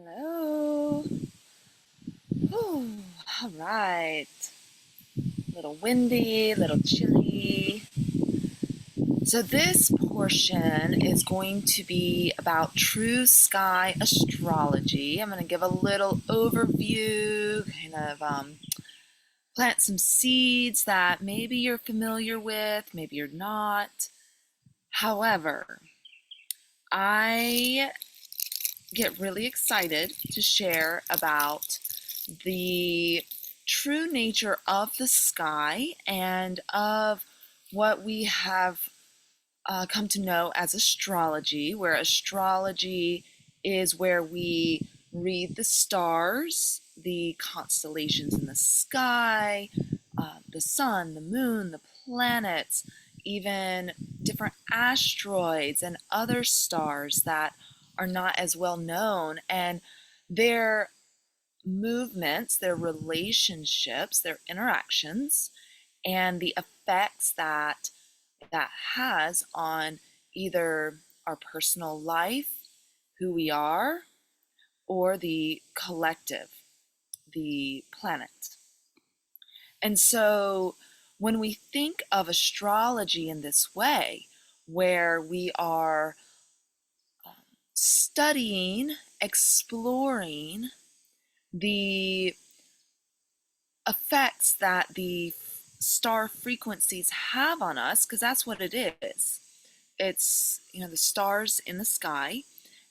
Hello. Whew, all right. A little windy, a little chilly. So, this portion is going to be about true sky astrology. I'm going to give a little overview, kind of plant some seeds that maybe you're familiar with, maybe you're not. However, I get really excited to share about the true nature of the sky and of what we have come to know as astrology, where astrology is where we read the stars, the constellations in the sky, the sun, the moon, the planets, even different asteroids and other stars that are not as well known, and their movements, their relationships, their interactions, and the effects that has on either our personal life, who we are, or the collective, the planet. And so when we think of astrology in this way, where we are studying, exploring the effects that the star frequencies have on us, because that's what it is. It's, the stars in the sky.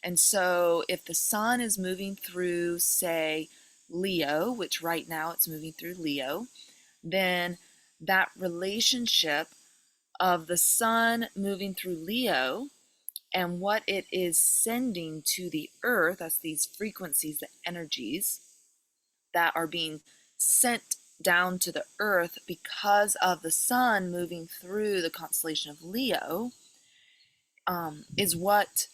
And so if the sun is moving through, say, Leo, which right now it's moving through Leo, then that relationship of the sun moving through Leo and what it is sending to the earth, that's these frequencies, the energies that are being sent down to the earth because of the sun moving through the constellation of Leo, is what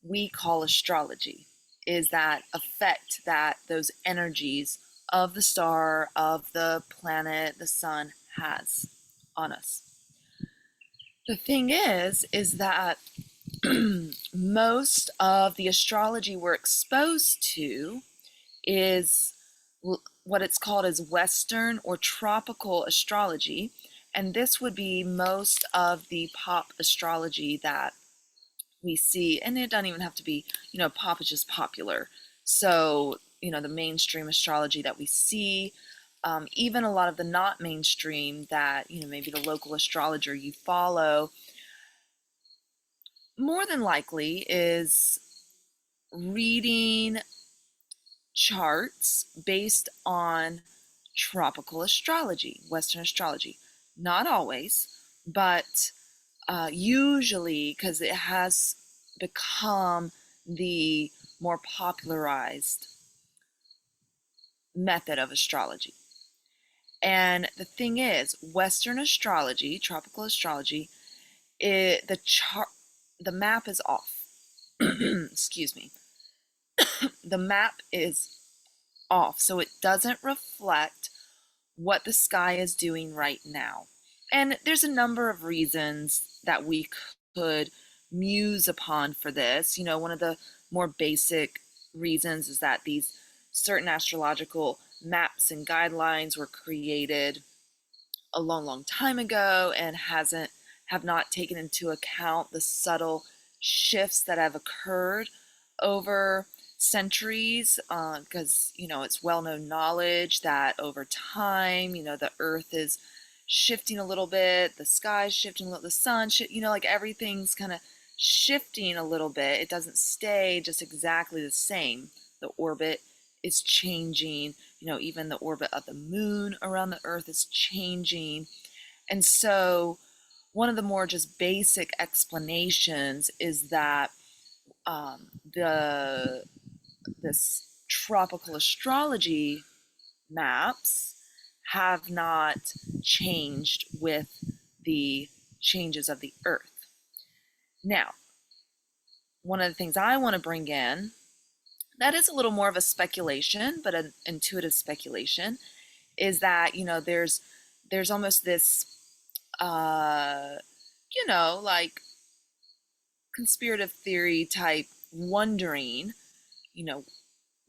we call astrology, is that effect that those energies of the star, of the planet, the sun has on us. The thing is that most of the astrology we're exposed to is what it's called as Western or tropical astrology, and this would be most of the pop astrology that we see. And it doesn't even have to be, pop is just popular. So, the mainstream astrology that we see, even a lot of the not mainstream that, maybe the local astrologer you follow, more than likely is reading charts based on tropical astrology, Western astrology. Not always, but usually, because it has become the more popularized method of astrology. And the thing is, Western astrology, tropical astrology, the map is off. Excuse me. The map is off, so it doesn't reflect what the sky is doing right now. And there's a number of reasons that we could muse upon for this. One of the more basic reasons is that these certain astrological maps and guidelines were created a long, long time ago and have not taken into account the subtle shifts that have occurred over centuries, because it's well-known knowledge that over time, the earth is shifting a little bit, the sky's shifting a little, the sun like everything's kind of shifting a little bit. It doesn't stay just exactly the same. The orbit is changing, even the orbit of the moon around the earth is changing. And so one of the more just basic explanations is that this tropical astrology maps have not changed with the changes of the earth. Now, one of the things I want to bring in that is a little more of a speculation, but an intuitive speculation, is that there's almost this like conspirative theory type wondering,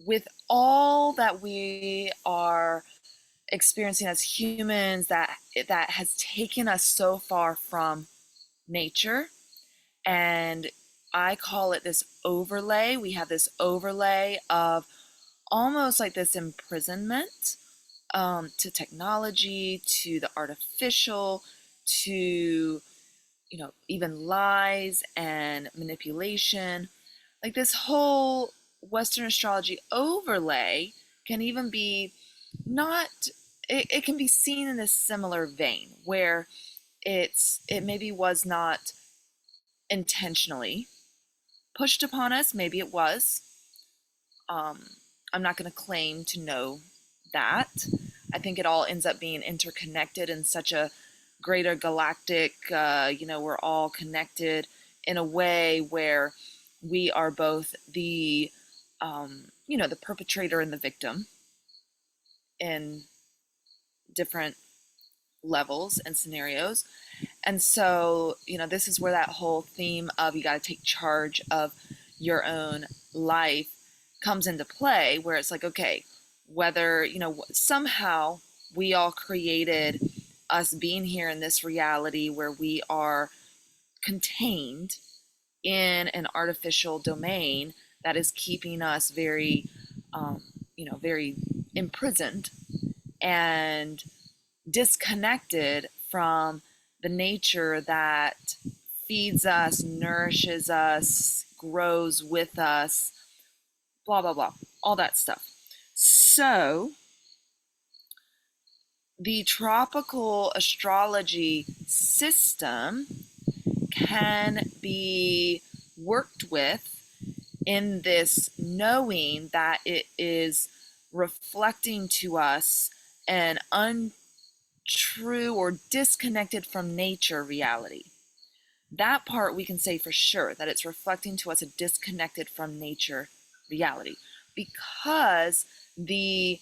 with all that we are experiencing as humans, that has taken us so far from nature, and I call it this overlay. We have this overlay of almost like this imprisonment, to technology, to the artificial, to even lies and manipulation. Like this whole Western astrology overlay can even be not. It can be seen in this similar vein where it maybe was not intentionally pushed upon us. Maybe it was. Um, I'm not going to claim to know that. I think it all ends up being interconnected in such a greater galactic, we're all connected in a way where we are both the perpetrator and the victim in different levels and scenarios. And so, this is where that whole theme of you got to take charge of your own life comes into play, where it's like, okay, whether, somehow we all created us being here in this reality where we are contained in an artificial domain that is keeping us very, very imprisoned and disconnected from the nature that feeds us, nourishes us, grows with us, blah, blah, blah, all that stuff. So, the tropical astrology system can be worked with in this knowing that it is reflecting to us an untrue or disconnected from nature reality. That part we can say for sure that it's reflecting to us a disconnected from nature reality, because the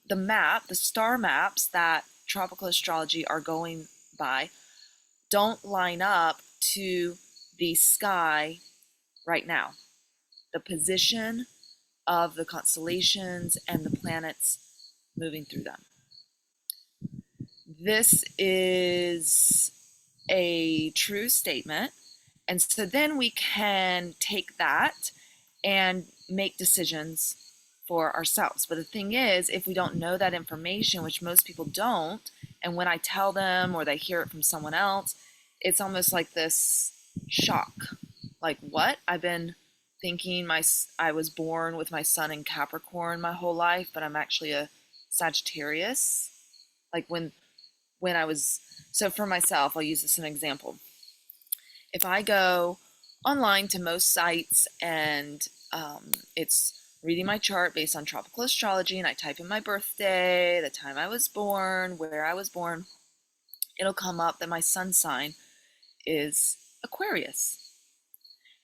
the star maps that tropical astrology are going by don't line up to the sky right now. The position of the constellations and the planets moving through them. This is a true statement. And so then we can take that and make decisions for ourselves. But the thing is, if we don't know that information, which most people don't, and when I tell them or they hear it from someone else, it's almost like this shock. Like, what? I've been thinking I was born with my sun in Capricorn my whole life, but I'm actually a Sagittarius. Like when I was, so for myself, I'll use this as an example. If I go online to most sites and it's reading my chart based on tropical astrology, and I type in my birthday, the time I was born, where I was born, it'll come up that my sun sign is Aquarius.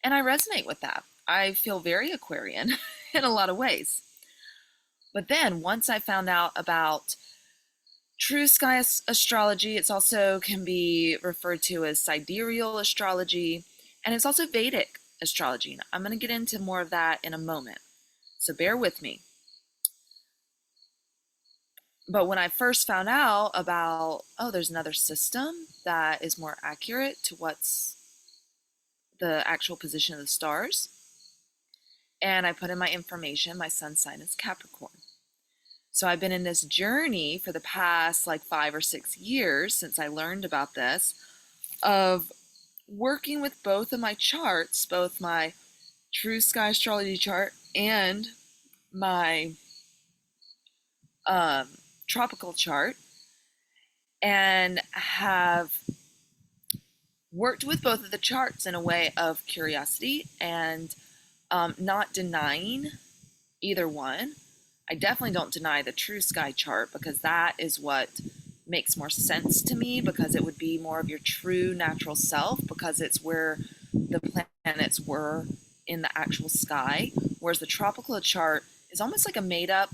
And I resonate with that. I feel very Aquarian in a lot of ways. But then once I found out about true sky astrology, it's also can be referred to as sidereal astrology, and it's also Vedic astrology. I'm going to get into more of that in a moment, so bear with me. But when I first found out about, oh, there's another system that is more accurate to what's the actual position of the stars, and I put in my information, my sun sign is Capricorn. So I've been in this journey for the past like 5 or 6 years since I learned about this, of working with both of my charts, both my true sky astrology chart and my tropical chart, and have worked with both of the charts in a way of curiosity and not denying either one. I definitely don't deny the true sky chart, because that is what makes more sense to me, because it would be more of your true natural self, because it's where the planets were in the actual sky, whereas the tropical chart is almost like a made up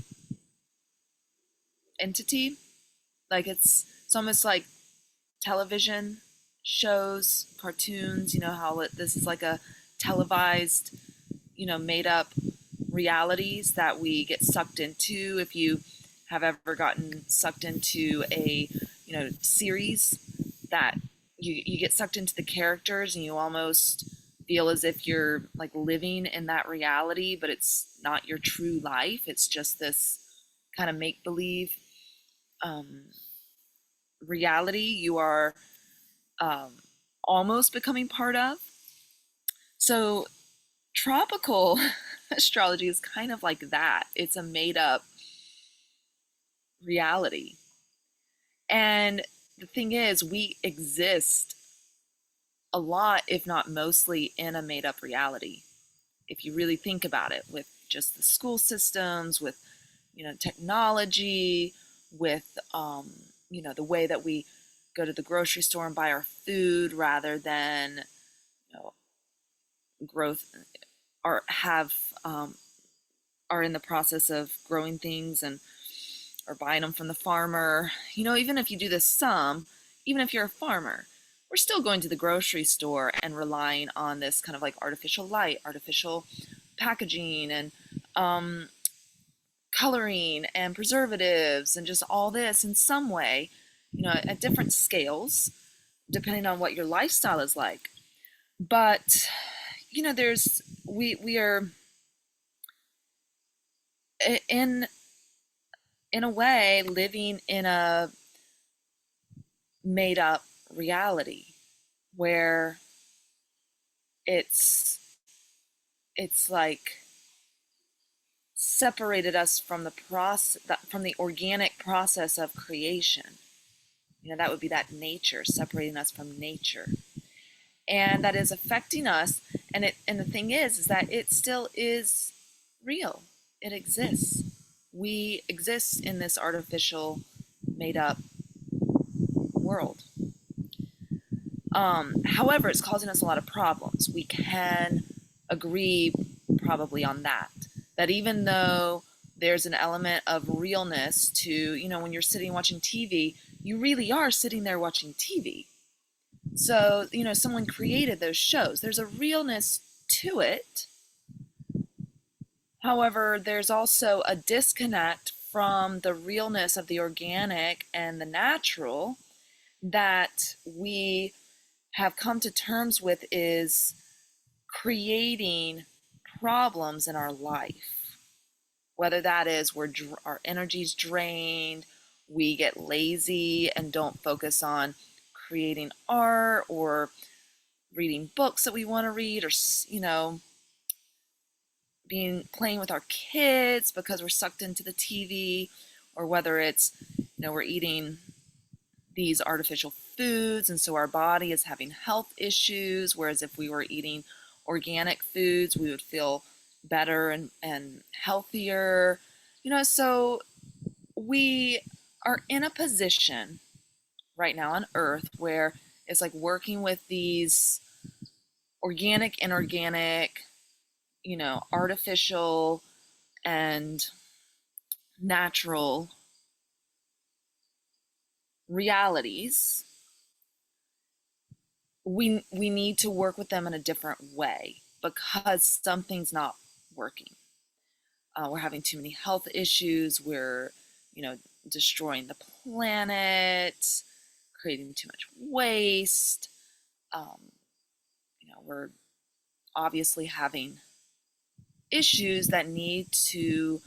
entity. Like it's almost like television shows, cartoons, how this is like a televised, made up realities that we get sucked into. If you have ever gotten sucked into a, series that you get sucked into the characters and you almost feel as if you're like living in that reality, but it's not your true life. It's just this kind of make believe um, reality you are um, almost becoming part of. So, tropical astrology is kind of like that. It's a made up reality. And the thing is, we exist a lot, if not mostly, in a made up reality. If you really think about it, with just the school systems, with technology, with the way that we go to the grocery store and buy our food rather than growth, or have are in the process of growing things and or buying them from the farmer. Even if you do this even if you're a farmer, we're still going to the grocery store and relying on this kind of like artificial light, artificial packaging, and coloring and preservatives and just all this in some way, at different scales, depending on what your lifestyle is like. But, there's, we are in a way living in a made up reality where it's like separated us from the process, from the organic process of creation. That would be that nature, separating us from nature, and that is affecting us. And the thing is that it still is real. It exists. We exist in this artificial, made up world. However, it's causing us a lot of problems. We can agree probably on that. That even though there's an element of realness to, when you're sitting watching TV, you really are sitting there watching TV. So, someone created those shows. There's a realness to it. However, there's also a disconnect from the realness of the organic and the natural that we have come to terms with is creating problems in our life. Whether that is our energy's drained, we get lazy and don't focus on creating art or reading books that we want to read, or playing with our kids because we're sucked into the TV, or whether it's we're eating these artificial foods and so our body is having health issues, whereas if we were eating organic foods we would feel better and healthier. So we are in a position right now on earth where it's like working with these organic, inorganic, artificial and natural realities. We need to work with them in a different way because something's not working. We're having too many health issues. We're, destroying the planet, creating too much waste. We're obviously having issues that need to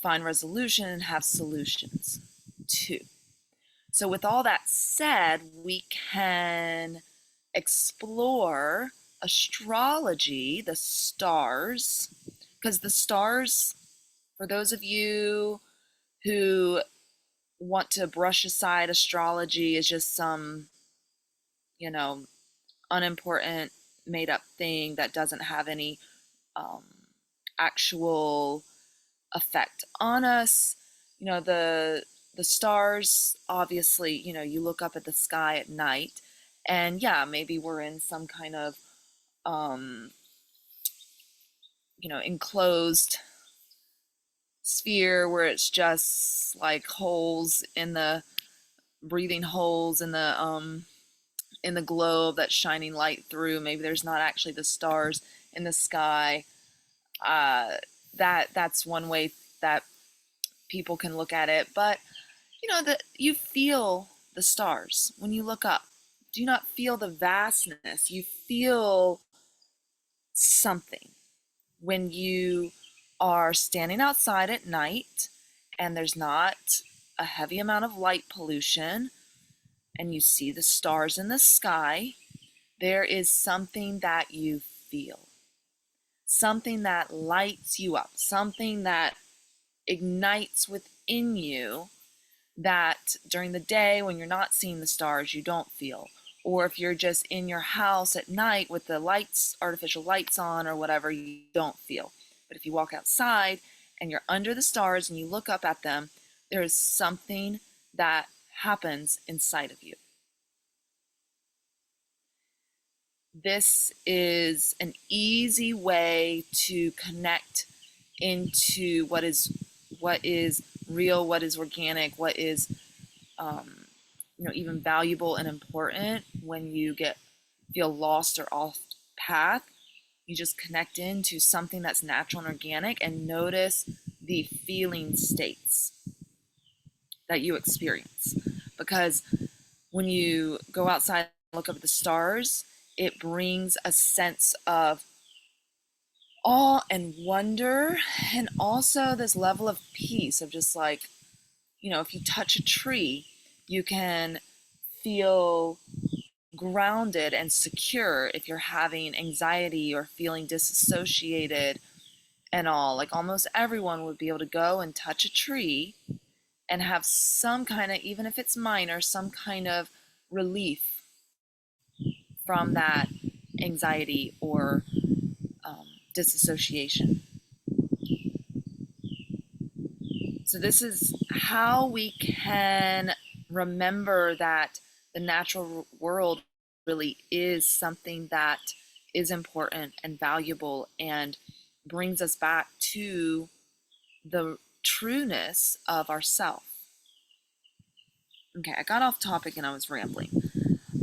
find resolution and have solutions too. So with all that said, we can explore astrology, the stars, because the stars, for those of you who want to brush aside astrology as just some, unimportant made up thing that doesn't have any um, actual effect on us. The stars, obviously, you look up at the sky at night and yeah, maybe we're in some kind of enclosed sphere where it's just like holes in the breathing holes in the globe that's shining light through. Maybe there's not actually the stars in the sky. that's one way that people can look at it. But that you feel the stars when you look up. Do you not feel the vastness? You feel something when you are standing outside at night and there's not a heavy amount of light pollution and you see the stars in the sky. There is something that you feel, something that lights you up, something that ignites within you that during the day when you're not seeing the stars, you don't feel. Or if you're just in your house at night with the lights, artificial lights on or whatever, you don't feel. But if you walk outside and you're under the stars and you look up at them, there is something that happens inside of you. This is an easy way to connect into what is real, what is organic, what is even valuable and important. When you feel lost or off path, you just connect into something that's natural and organic and notice the feeling states that you experience. Because when you go outside and look up at the stars, it brings a sense of awe and wonder, and also this level of peace of just like, if you touch a tree, you can feel grounded and secure. If you're having anxiety or feeling disassociated and all, like almost everyone would be able to go and touch a tree and have some kind of, even if it's minor, some kind of relief from that anxiety or disassociation. So this is how we can remember that the natural world really is something that is important and valuable and brings us back to the trueness of ourself. Okay, I got off topic and I was rambling.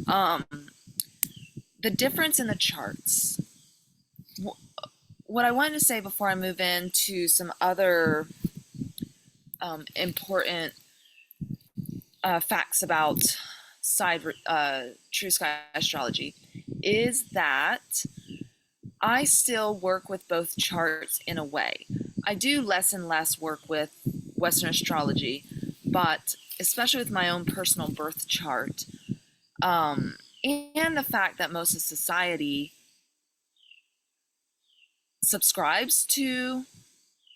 The difference in the charts. What I wanted to say before I move into some other important facts about True Sky Astrology is that I still work with both charts in a way. I do less and less work with Western astrology, but especially with my own personal birth chart, and the fact that most of society subscribes to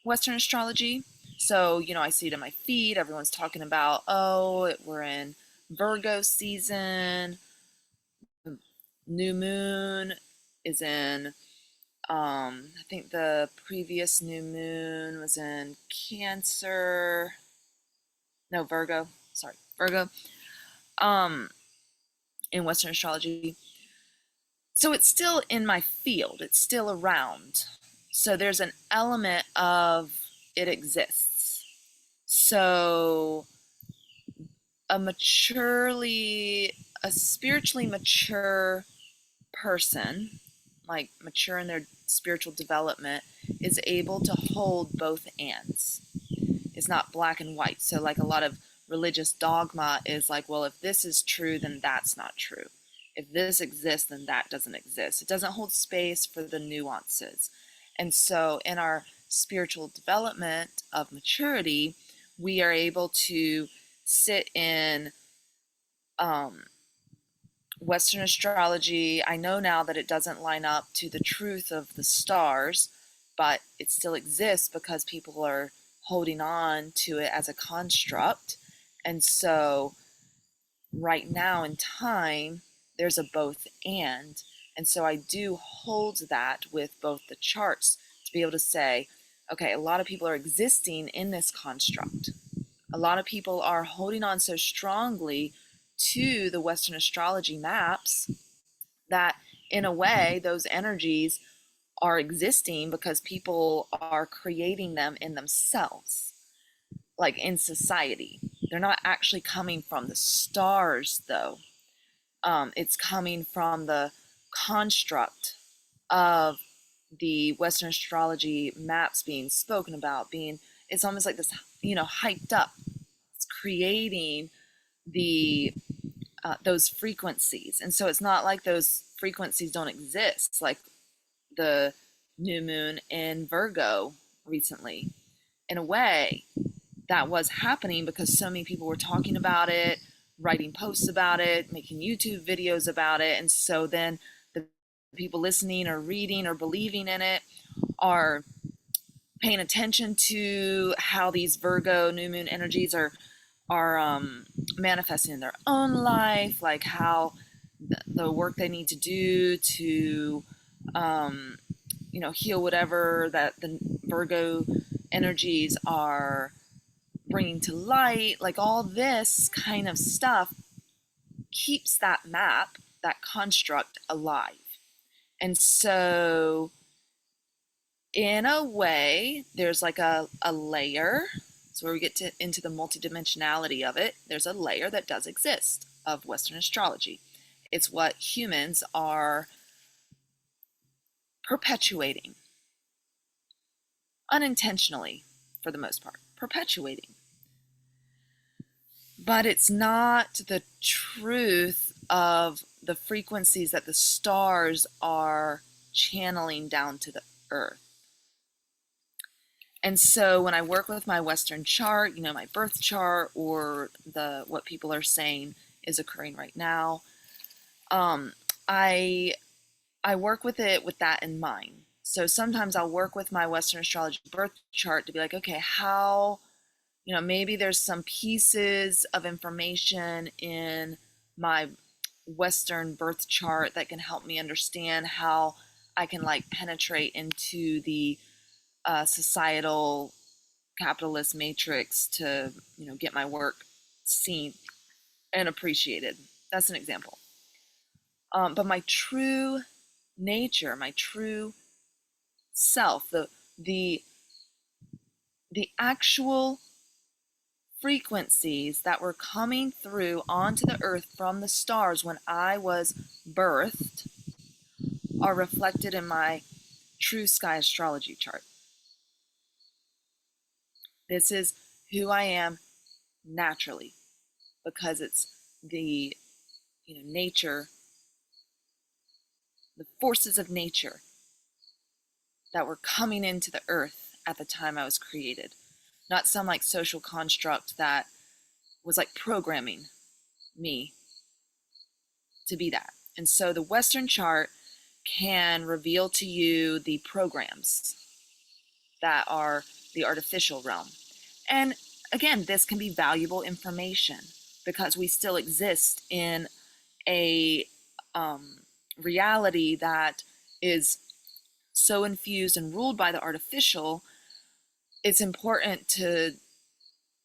Western astrology. So, I see it in my feed. Everyone's talking about, oh, we're in Virgo season. New moon is in, I think the previous new moon was in Cancer. No, Virgo. Sorry, Virgo. In Western astrology. So it's still in my field. It's still around. So there's an element of it exists. So a spiritually mature person, like mature in their spiritual development, is able to hold both ands. It's not black and white. So like a lot of religious dogma is like, well, if this is true, then that's not true. If this exists, then that doesn't exist. It doesn't hold space for the nuances. And so in our spiritual development of maturity, we are able to sit in Western astrology. I know now that it doesn't line up to the truth of the stars, but it still exists because people are holding on to it as a construct. And so right now in time, there's a both and. And so I do hold that with both the charts to be able to say, okay, a lot of people are existing in this construct. A lot of people are holding on so strongly to the Western astrology maps that in a way those energies are existing because people are creating them in themselves, like in society. They're not actually coming from the stars though. It's coming from the construct of the Western astrology maps being spoken about, it's almost like this, hyped up. It's creating the those frequencies, and so it's not like those frequencies don't exist, like the new moon in Virgo recently. In a way, that was happening because so many people were talking about it, writing posts about it, making YouTube videos about it. And so then the people listening or reading or believing in it are paying attention to how these Virgo new moon energies are manifesting in their own life, like how the work they need to do to heal whatever that the Virgo energies are bringing to light. Like all this kind of stuff keeps that map, that construct alive. And so in a way, there's like a layer. So where we get into the multidimensionality of it, there's a layer that does exist of Western astrology. It's what humans are perpetuating, unintentionally for the most part, perpetuating. But it's not the truth of the frequencies that the stars are channeling down to the earth. And so when I work with my Western chart, my birth chart, or what people are saying is occurring right now, I work with it with that in mind. So sometimes I'll work with my Western astrology birth chart to be like, okay, how, maybe there's some pieces of information in my Western birth chart that can help me understand how I can like penetrate into the societal capitalist matrix to get my work seen and appreciated. That's an example. But my true nature, my true self, the the actual frequencies that were coming through onto the earth from the stars when I was birthed are reflected in my true Sky Astrology chart. This is who I am naturally, because it's the nature, the forces of nature that were coming into the earth at the time I was created, not some like social construct that was like programming me to be that. And so the Western chart can reveal to you the programs that are the artificial realm. And again, this can be valuable information because we still exist in a reality that is so infused and ruled by the artificial. It's important to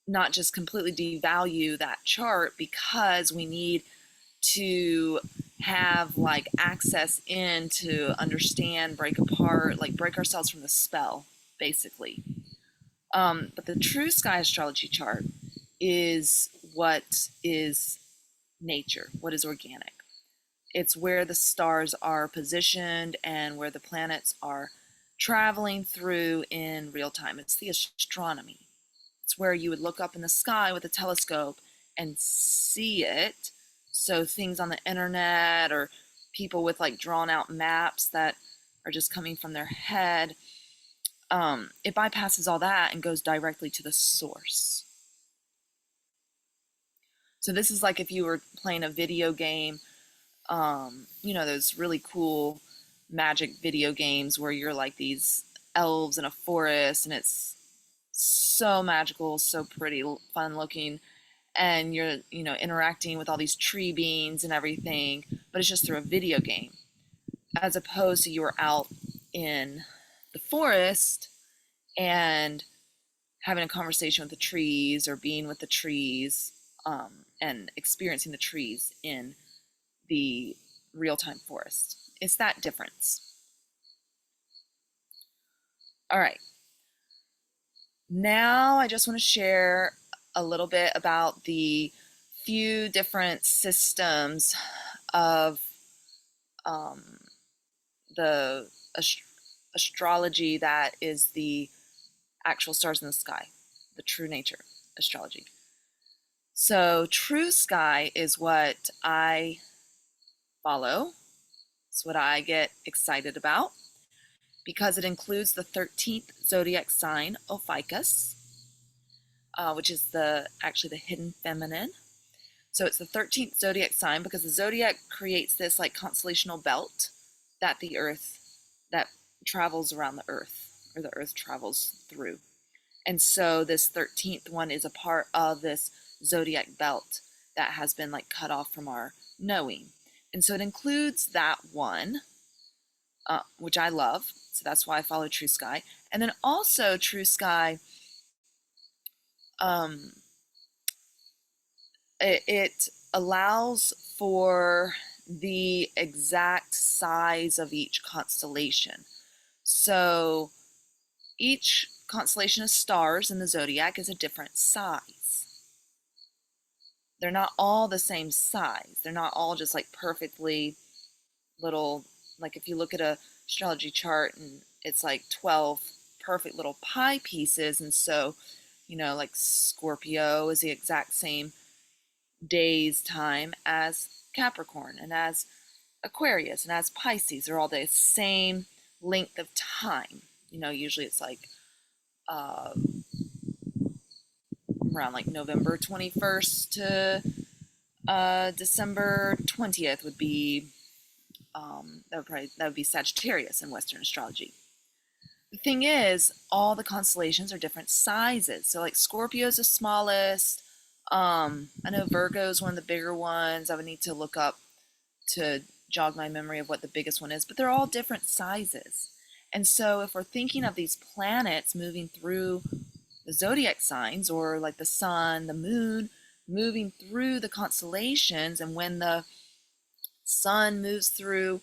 not just completely devalue that chart, because we need to have like access in to understand, break apart, like break ourselves from the spell, basically. But the true Sky Astrology chart is what is nature, what is organic. It's where the stars are positioned and where the planets are traveling through in real time. It's the astronomy. It's where you would look up in the sky with a telescope and see it. So things on the internet or people with like drawn out maps that are just coming from their head, it bypasses all that and goes directly to the source. So this is like if you were playing a video game, those really cool magic video games where you're like these elves in a forest and it's so magical, so pretty, fun looking, and you're interacting with all these tree beings and everything, but it's just through a video game, as opposed to you were out in the forest and having a conversation with the trees or being with the trees, and experiencing the trees in the real-time forest. It's that difference. All right. Now I just want to share a little bit about the few different systems of the astrology that is the actual stars in the sky, the true nature astrology. So true sky is what I follow. It's what I get excited about because it includes the 13th zodiac sign, Ophiuchus, which is actually the hidden feminine. So it's the 13th zodiac sign because the zodiac creates this like constellational belt that that travels around the earth, or the earth travels through. And so this 13th one is a part of this zodiac belt that has been like cut off from our knowing. And so it includes that one, which I love. So that's why I follow True Sky. And then also True Sky, it allows for the exact size of each constellation. So each constellation of stars in the zodiac is a different size. They're not all the same size. They're not all just like perfectly little, like if you look at a astrology chart and it's like 12 perfect little pie pieces. And so, like Scorpio is the exact same day's time as Capricorn and as Aquarius and as Pisces. They're all the same length of time. Usually it's like around like November 21st to December 20th would be that would be Sagittarius in Western astrology. The thing is, all the constellations are different sizes. So like Scorpio is the smallest. I know Virgo is one of the bigger ones. I would need to look up to jog my memory of what the biggest one is, but they're all different sizes. And so if we're thinking of these planets moving through the zodiac signs, or like the sun, the moon, moving through the constellations, and when the sun moves through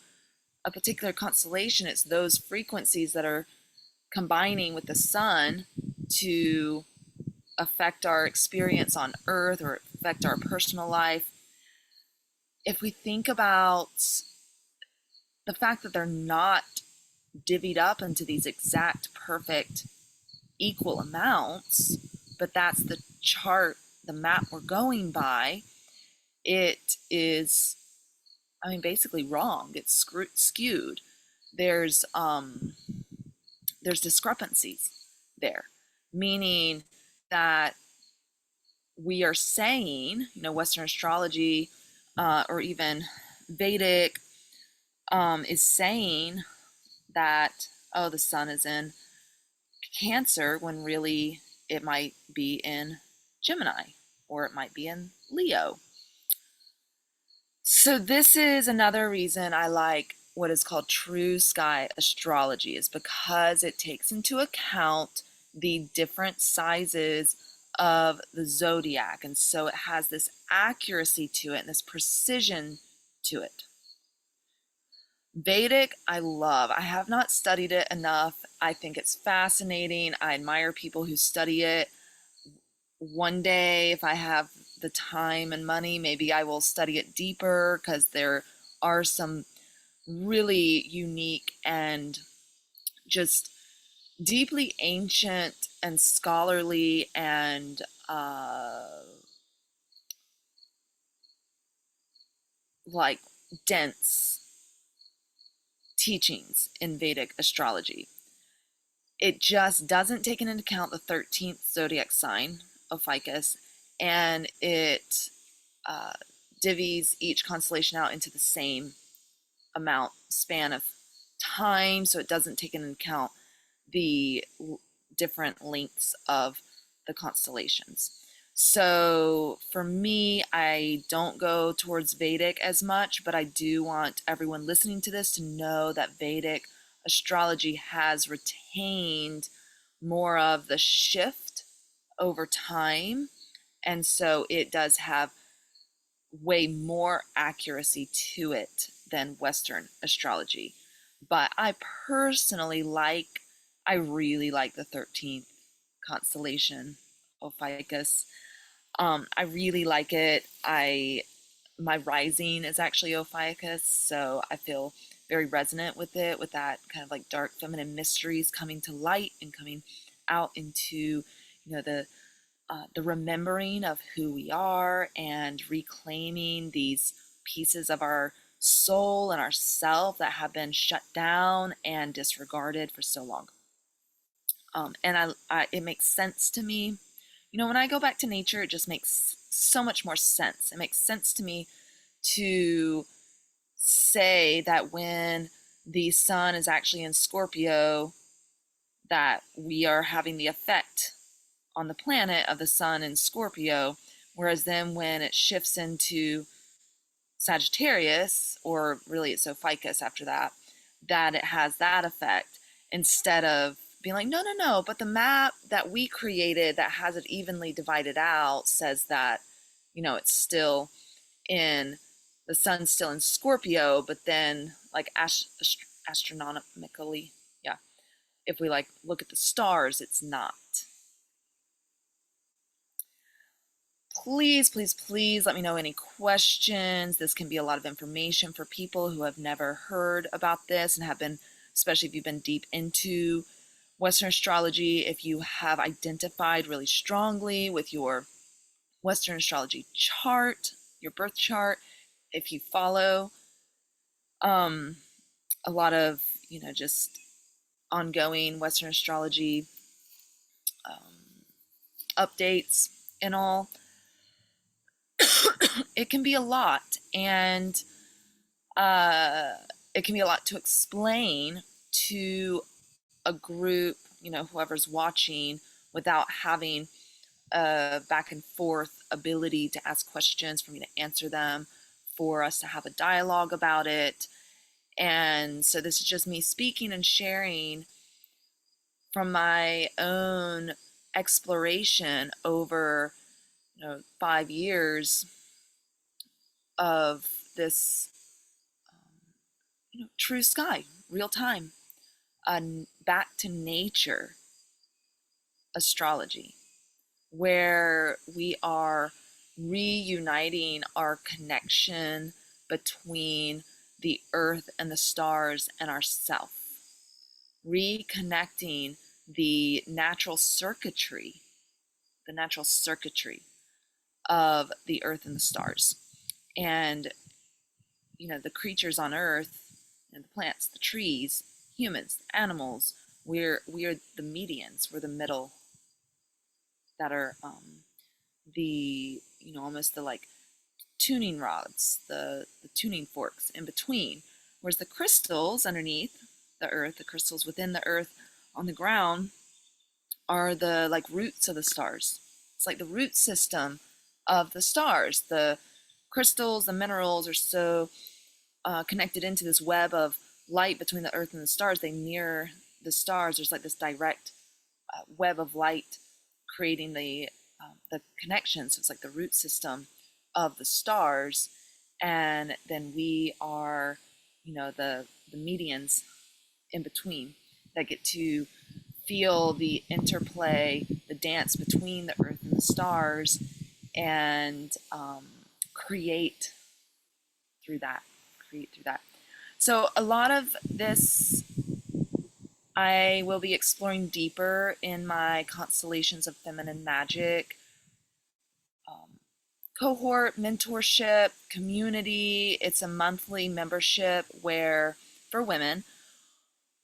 a particular constellation, it's those frequencies that are combining with the sun to affect our experience on Earth or affect our personal life. If we think about the fact that they're not divvied up into these exact perfect equal amounts, but that's the chart, the map we're going by, it is, basically wrong. It's skewed. There's discrepancies there, meaning that we are saying, Western astrology or even Vedic is saying that, the sun is in Cancer, when really it might be in Gemini, or it might be in Leo. So this is another reason I like what is called True Sky Astrology, is because it takes into account the different sizes of the zodiac. And so it has this accuracy to it and this precision to it. Vedic, I love. I have not studied it enough. I think it's fascinating. I admire people who study it. One day, if I have the time and money, maybe I will study it deeper, because there are some really unique and just deeply ancient and scholarly and like dense teachings in Vedic astrology. It just doesn't take into account the 13th zodiac sign, Ophiuchus, and it divvies each constellation out into the same span of time, so it doesn't take into account the different lengths of the constellations. So for me, I don't go towards Vedic as much, but I do want everyone listening to this to know that Vedic astrology has retained more of the shift over time. And so it does have way more accuracy to it than Western astrology. But I really like the 13th constellation, Ophiuchus. I really like it. I my rising is actually Ophiuchus, so I feel very resonant with it, with that kind of like dark feminine mysteries coming to light and coming out into, the remembering of who we are and reclaiming these pieces of our soul and our self that have been shut down and disregarded for so long. And it makes sense to me. When I go back to nature, it just makes so much more sense. It makes sense to me to say that when the sun is actually in Scorpio, that we are having the effect on the planet of the sun in Scorpio, whereas then when it shifts into Sagittarius, or really it's Ophiuchus after that, that it has that effect, instead of being like, no, no, no, but the map that we created that has it evenly divided out says that, it's still in, the sun's still in Scorpio, but then like astronomically, yeah, if we like look at the stars, it's not. Please, please, please let me know any questions. This can be a lot of information for people who have never heard about this and have been, especially if you've been deep into Western astrology, if you have identified really strongly with your Western astrology chart, your birth chart, if you follow a lot of, just ongoing Western astrology updates and all, it can be a lot. And it can be a lot to explain to a group, whoever's watching, without having a back and forth ability to ask questions, for me to answer them, for us to have a dialogue about it. And so this is just me speaking and sharing from my own exploration over 5 years of this true sky, real time, back to nature astrology, where we are reuniting our connection between the earth and the stars and ourself, reconnecting the natural circuitry, of the earth and the stars. And the creatures on earth, the plants, the trees, humans, the animals, we are the medians, we're the middle, that are the almost the like tuning rods, the tuning forks in between. Whereas the crystals underneath the earth, the crystals within the earth on the ground, are the like roots of the stars. It's like the root system of the stars. The crystals, the minerals are so connected into this web of light between the earth and the stars. They mirror the stars. There's like this direct web of light creating the connection. So it's like the root system of the stars, and then we are, the medians in between, that get to feel the interplay, the dance between the earth and the stars, and create through that. So a lot of this I will be exploring deeper in my Constellations of Feminine Magic cohort, mentorship, community. It's a monthly membership where, for women,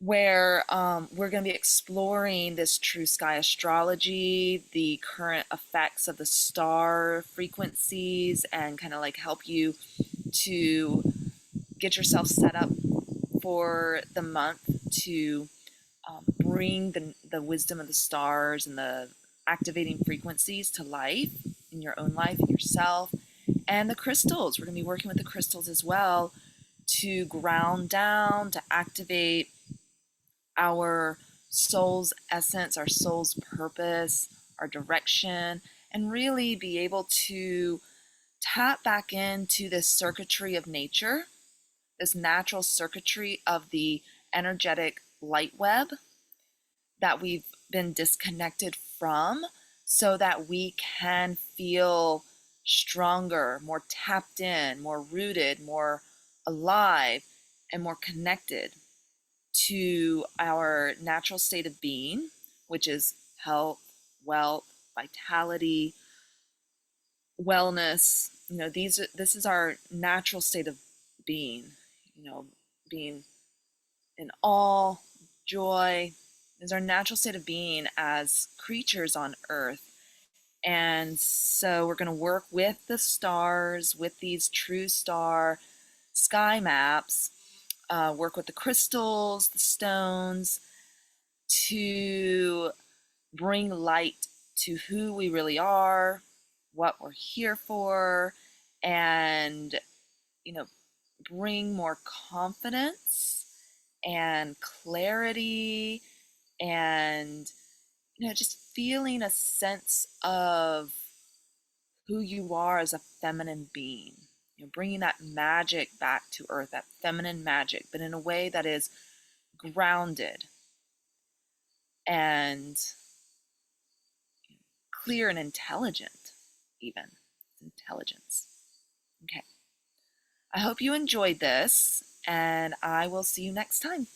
where we're going to be exploring this true sky astrology, the current effects of the star frequencies, and kind of like help you to get yourself set up for the month to bring the wisdom of the stars and the activating frequencies to life in your own life, in yourself. And the crystals, we're going to be working with the crystals as well to ground down, to activate our soul's essence, our soul's purpose, our direction, and really be able to tap back into this circuitry of nature, this natural circuitry of the energetic light web that we've been disconnected from, so that we can feel stronger, more tapped in, more rooted, more alive, and more connected to our natural state of being, which is health, wealth, vitality, wellness. This is our natural state of being, being in awe, joy, is our natural state of being as creatures on earth. And so we're going to work with the stars, with these true star sky maps, work with the crystals, the stones, to bring light to who we really are, what we're here for, and, bring more confidence and clarity and, just feeling a sense of who you are as a feminine being. Bringing that magic back to earth, that feminine magic, but in a way that is grounded and clear and intelligent, even. Intelligence. Okay. I hope you enjoyed this, and I will see you next time.